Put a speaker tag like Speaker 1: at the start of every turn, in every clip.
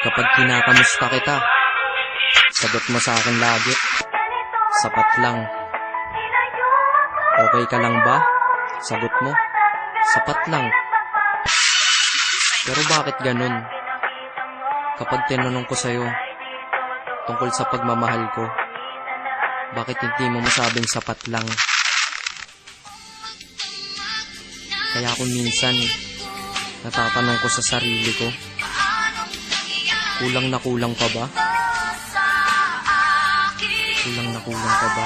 Speaker 1: Kapag kinakamusta kita, sagot mo sa akin lagi, sapat lang. Okay ka lang ba? Sagot mo, sapat lang. Pero bakit ganun? Kapag tinanong ko sa'yo tungkol sa pagmamahal ko, bakit hindi mo masabing sapat lang? Kaya kung minsan natatanong ko sa sarili ko, kulang na kulang pa ba? Kulang na kulang pa ba?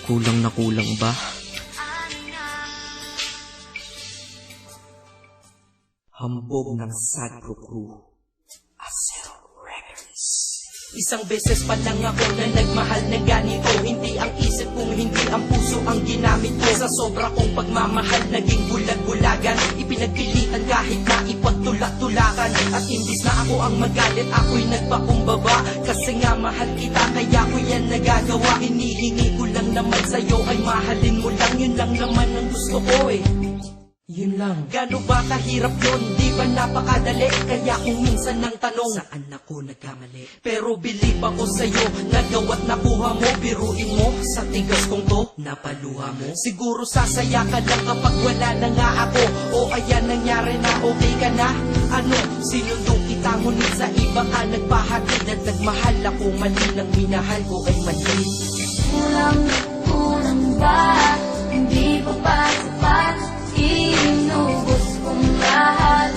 Speaker 1: Kulang na kulang ba?
Speaker 2: Hambog ng Sadko Crew, Acero Records. Isang beses pa lang ako na nagmahal na ganito. Hindi ang isip kung hindi ang puso ang ginamit ko. Sa sobra kong pagmamahal naging bulag-bulagan. Ipinagpilitan kahit na ipagtulak-tulakan. At imbis na ako ang magalit, ako'y nagpakumbaba. Kasi nga mahal kita, kaya ko yan nagagawa. Hinihingi ko lang naman sa'yo ay mahalin mo lang. Yun lang naman ang gusto ko eh. Yun lang. Gano ba kahirap yun? Di ba napakadali? Kaya kung minsan nang tanong, saan ako nagkamali? Pero believe ako sa'yo, nagawa't nakuha mo. Biruin mo, sa tigas kong to, napaluha mo. Siguro sasaya ka lang kapag wala na nga ako. O ayan nangyari na, okay ka na? Ano, sinundong kita ngunit sa iba ka nagpahatid. At nagmahal ako, mali ng minahal ko ay mali.
Speaker 3: Kulang ba? Hindi pa ba sapat? Inubos kong lahat.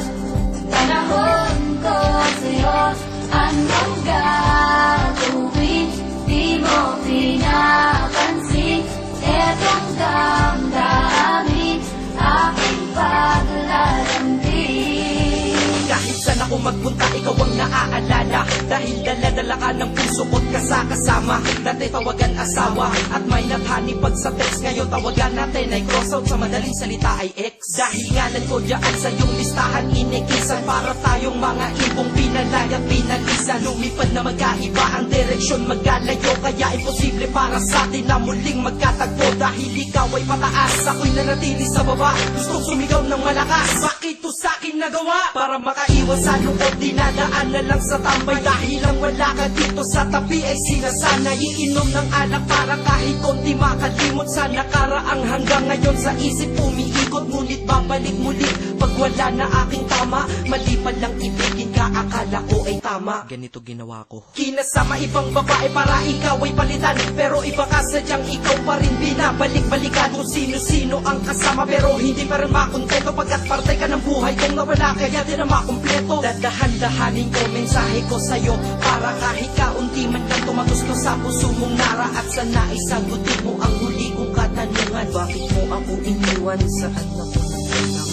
Speaker 3: Panahon ko sa'yo, anong gagawin? Di mo pinapansin. Etong damdamin, aking paglalambing.
Speaker 2: Kahit saan ako magpunta, ikaw ang naaalala. Dahil dala-dala ka ng puso ko't kasama. Dati tawagan asawa at may nathani pag sa text. Ngayon tawagan natin ay cross out, sa madaling salita ay ex. Dahil ngalan ko dyan sa iyong listahan inikisan. Para tayong mga ibong pinalay at pinalisan. Lumipad na magkaiba ang direksyon, magkalayo. Kaya imposible para sa atin na muling magkatagpo. Dahil ikaw ay pataas, ako'y nanatili sa baba. Gustong sumigaw ng malakas, bakit to sa'kin nagawa? Para makaiwas sa lungkot, dinadaan na lang sa tambay. Dahil lang wala ka dito sa tabi ay sinasanay. Iinom ng alak para kahit konti makalimot sa nakaraang. Hanggang ngayon sa isip umiikot, ngunit babalik muli pag wala na aking tama. Mali pa lang ibigin ka, akala ko ay tama.
Speaker 1: Ganito ginawa ko.
Speaker 2: Kinasama ibang babae para ikaw ay palitan. Pero iba ka sadyang ikaw pa rin binabalik-balikan. Kung sino-sino ang kasama pero hindi pa rin makontento. Pagkat parte ka ng buhay kong nawala, kaya din na makumpleto. Dadahan-dahanin ko mensahe ko sa'yo, para kahit kaunti man lang tumagusto sa puso mong nara. At sana isagutin mo ang huli kong katanungan, bakit mo ako iniwan? Saan ako nagkulang?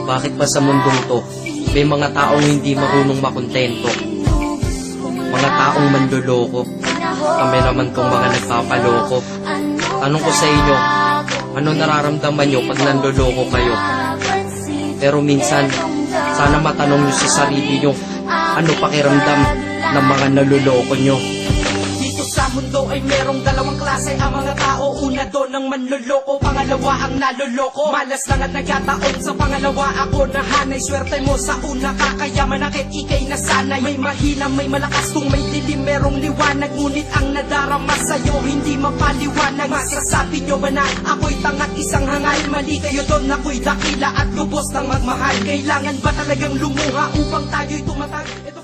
Speaker 1: Bakit ba sa mundong to, may mga taong hindi marunong makontento? Mga taong manloloko. Kami naman tong mga nagpapaloko. Tanong ko sa inyo, ano nararamdaman nyo pag nanloloko kayo? Pero minsan, sana matanong nyo sa sarili nyo, ano pakiramdam ng mga naluloko nyo?
Speaker 2: Dito sa mundo ay merong dalawang klase ang mga tao. Una doon ang manloloko, pangalawa ang naloloko. Malas lang at nagkataon sa pangalawa ako nahanay. Swerte mo sa una ka, kaya manakit ikay nasanay. May mahina, may malakas, kung may dilim merong liwanag. Ngunit ang nadarama sa'yo hindi mapaliwanag. Masasabi nyo ba na ako'y tangat isang hangal? Mali kayo doon, ako'y dakila at lubos ng magmahal. Kailangan ba talagang lumuha upang tayo'y tumatag? Ito